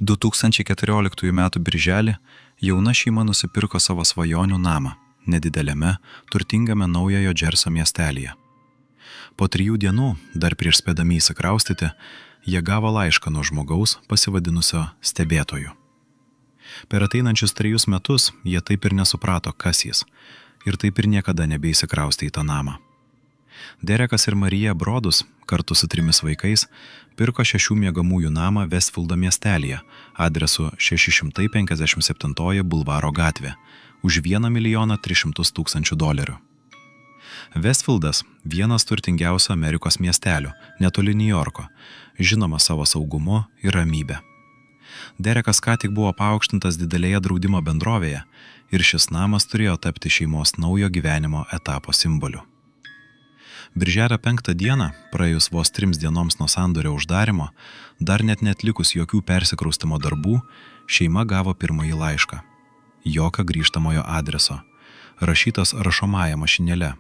2014 m. birželį jauna šeima nusipirko savo svajonių namą nedideliame, turtingame Naujojo Džersio miestelyje. Po 3 dienų, dar prieš spėdami įsikraustyti, jie gavo laišką nuo žmogaus pasivadinusio stebėtoju. Per ateinančius 3 metus jie taip ir nesuprato, kas jis, ir taip ir niekada nebeįsikraustė į tą namą. Derekas ir Marija Brodus kartu su 3 vaikais pirko 6 miegamųjų namą Westfieldo miestelyje adresu 657 Bulvaro gatvė už $1 300 000. Westfieldas – vienas turtingiausių Amerikos miestelių, netoli Niujorko, žinoma savo saugumu ir ramybe. Derekas ką tik buvo paaukštintas didelėje draudimo bendrovėje ir šis namas turėjo tapti šeimos naujo gyvenimo etapo simboliu. Birželio 5 dieną, praėjus vos 3 dienoms nuo sandorio uždarimo, dar net netlikus jokių persikraustimo darbų, šeima gavo pirmąjį laišką. Jokio grįžtamojo adreso, rašytas rašomąja mašinėle.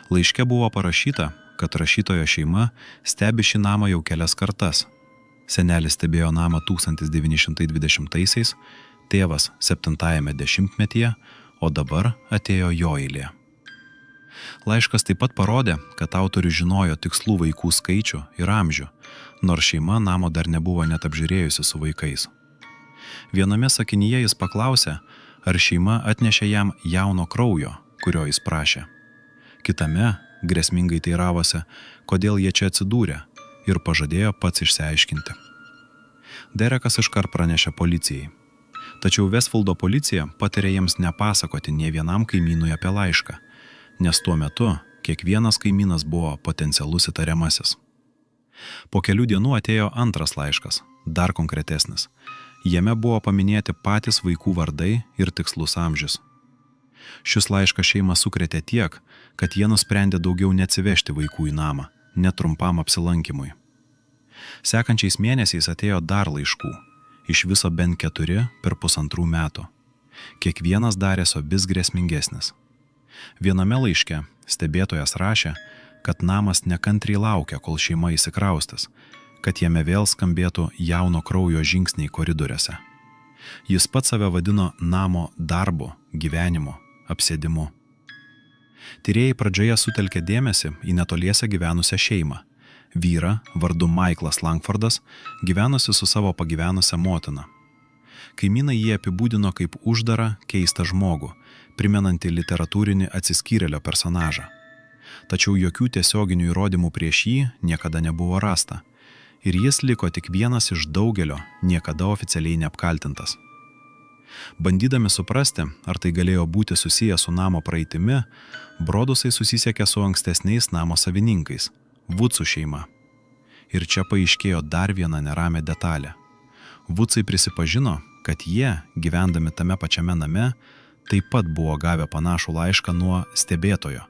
Laiške buvo parašyta, kad rašytojo šeima stebi šį namą jau kelias kartas. Senelis stebėjo namą 1920-aisiais, tėvas 7-ajame dešimtmetyje, o dabar atėjo jo eilė. Laiškas taip pat parodė, kad autorius žinojo tikslų vaikų skaičių ir amžių, nors šeima namo dar nebuvo net apžiūrėjusi su vaikais. Viename sakinyje jis paklausė, ar šeima atnešė jam jauno kraujo, kurio jis prašė. Kitame grėsmingai teiravosi, kodėl jie čia atsidūrė, ir pažadėjo pats išsiaiškinti. Derekas iškart pranešė policijai. Tačiau Westfieldo policija patarė jiems nepasakoti nė vienam kaimynui apie laišką, nes tuo metu kiekvienas kaimynas buvo potencialus įtariamasis. Po kelių dienų atėjo antras laiškas, dar konkretesnis. Jame buvo paminėti patys vaikų vardai ir tikslus amžius. Šis laiškas šeimą sukrėtė tiek, kad jie nusprendė daugiau neatsivežti vaikų į namą, net trumpam apsilankymui. Sekančiais mėnesiais atėjo dar laiškų, iš viso bent 4 per 1,5 metų. Kiekvienas darėsi vis grėsmingesnis. Viename laiške stebėtojas rašė, kad namas nekantriai laukia, kol šeima įsikraustas, kad jame vėl skambėtų jauno kraujo žingsniai koridoriuose. Jis pats save vadino namo darbu, gyvenimu, apsėdimu. Tyrėjai pradžioje sutelkė dėmesį į netoliese gyvenusią šeimą. Vyrą, vardu Michaelas Langfordas, gyvenusi su savo pagyvenusią motiną. Kaimynai jį apibūdino kaip uždarą, keistą žmogų, primenantį literatūrinį atsiskyrėlio personažą. Tačiau jokių tiesioginių įrodymų prieš jį niekada nebuvo rasta, ir jis liko tik vienas iš daugelio, niekada oficialiai neapkaltintas. Bandydami suprasti, ar tai galėjo būti susiję su namo praeitimi, Brodusai susisiekė su ankstesniais namo savininkais – Woodsų šeima. Ir čia paaiškėjo dar viena neramė detalė. Woodsai prisipažino, kad jie, gyvendami tame pačiame name, taip pat buvo gavę panašų laišką nuo stebėtojo,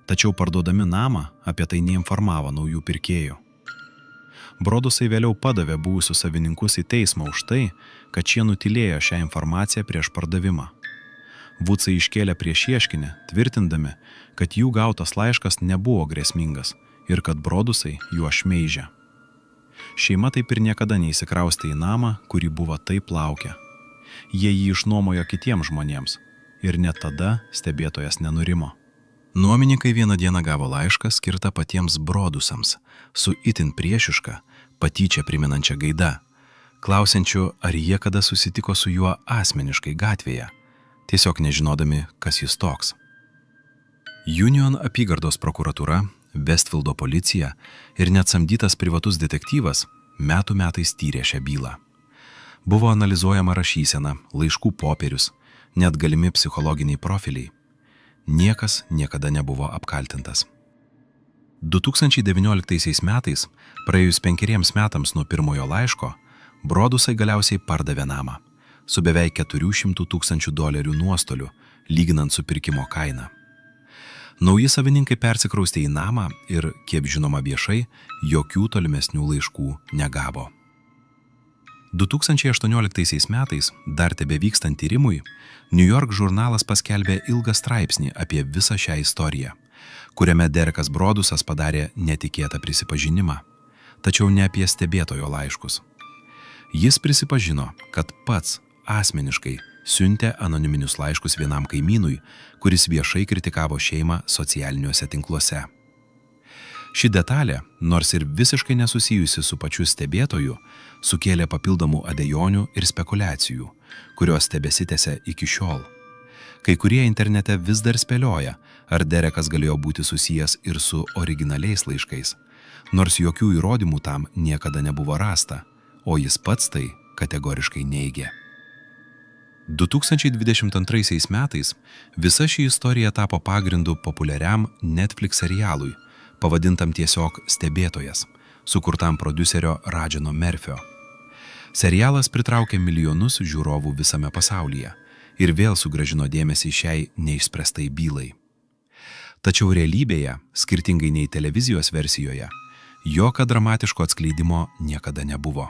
tačiau parduodami namą apie tai neinformavo naujų pirkėjų. Brodusai vėliau padavė buvusius savininkus į teismą už tai, kad šie nutylėjo šią informaciją prieš pardavimą. Woodsai iškėlė prieš ieškinį, tvirtindami, kad jų gautas laiškas nebuvo grėsmingas ir kad Brodusai juo šmeižė. Šeima taip ir niekada neįsikraustė į namą, kurį buvo taip laukę. Jie jį išnuomojo kitiems žmonėms ir net tada stebėtojas nenurimo. Nuomininkai vieną dieną gavo laišką skirtą patiems Brodusams su itin priešiška, patyčia primenančia gaida, klausiančiu, ar jie kada susitiko su juo asmeniškai gatvėje, tiesiog nežinodami, kas jis toks. Union apygardos prokuratūra, Westfieldo policija ir net samdytas privatus detektyvas metų metais tyrė šią bylą. Buvo analizuojama rašysena, laiškų popierius, net galimi psichologiniai profiliai. Niekas niekada nebuvo apkaltintas. 2019 metais, praėjus 5 metams nuo pirmojo laiško, Brodusai galiausiai pardavė namą su beveik $400 000 nuostoliu, lyginant su pirkimo kaina. Nauji savininkai persikraustė į namą ir, kiek žinoma viešai, jokių tolimesnių laiškų negavo. 2018 metais, dar tebevykstant tyrimui, New York žurnalas paskelbė ilgą straipsnį apie visą šią istoriją, kuriame Derekas Brodusas padarė netikėtą prisipažinimą, tačiau ne apie stebėtojo laiškus. Jis prisipažino, kad pats asmeniškai siuntė anoniminius laiškus vienam kaimynui, kuris viešai kritikavo šeimą socialiniuose tinkluose. Ši detalė, nors ir visiškai nesusijusi su pačiu stebėtoju, sukėlė papildomų abejonių ir spekulacijų, kurios tebesitęsia iki šiol. Kai kurie internete vis dar spėlioja, ar Derekas galėjo būti susijęs ir su originaliais laiškais, nors jokių įrodymų tam niekada nebuvo rasta, o jis pats tai kategoriškai neigė. 2022 metais visa ši istorija tapo pagrindu populiariam Netflix serialui, pavadintam tiesiog Stebėtojas, sukurtam prodiuserio Rajano Murphio. Serialas pritraukė milijonus žiūrovų visame pasaulyje ir vėl sugrąžino dėmesį šiai neišspręstai bylai. Tačiau realybėje, skirtingai nei televizijos versijoje, jokio dramatiško atskleidimo niekada nebuvo.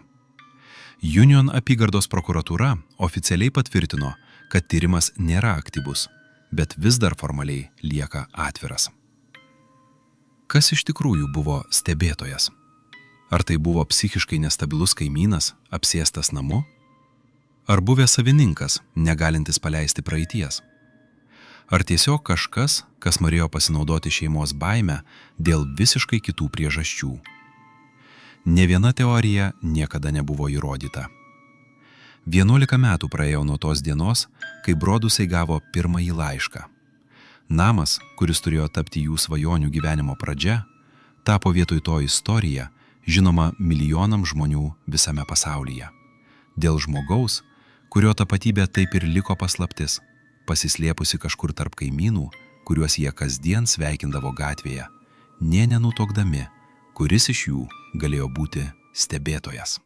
Union apygardos prokuratūra oficialiai patvirtino, kad tyrimas nėra aktyvus, bet vis dar formaliai lieka atviras. Kas iš tikrųjų buvo stebėtojas? Ar tai buvo psichiškai nestabilus kaimynas, apsėstas namu? Ar buvęs savininkas, negalintis paleisti praeities? Ar tiesiog kažkas, kas norėjo pasinaudoti šeimos baimę dėl visiškai kitų priežasčių? Nė viena teorija niekada nebuvo įrodyta. 11 metų praėjo nuo tos dienos, kai Brodusai gavo pirmąjį laišką. Namas, kuris turėjo tapti jų svajonių gyvenimo pradžia, tapo vietoj to istorija, žinoma milijonams žmonių visame pasaulyje. Dėl žmogaus, kurio tapatybė taip ir liko paslaptis, pasislėpusi kažkur tarp kaimynų, kuriuos jie kasdien sveikindavo gatvėje, nė nenutokdami, kuris iš jų galėjo būti stebėtojas.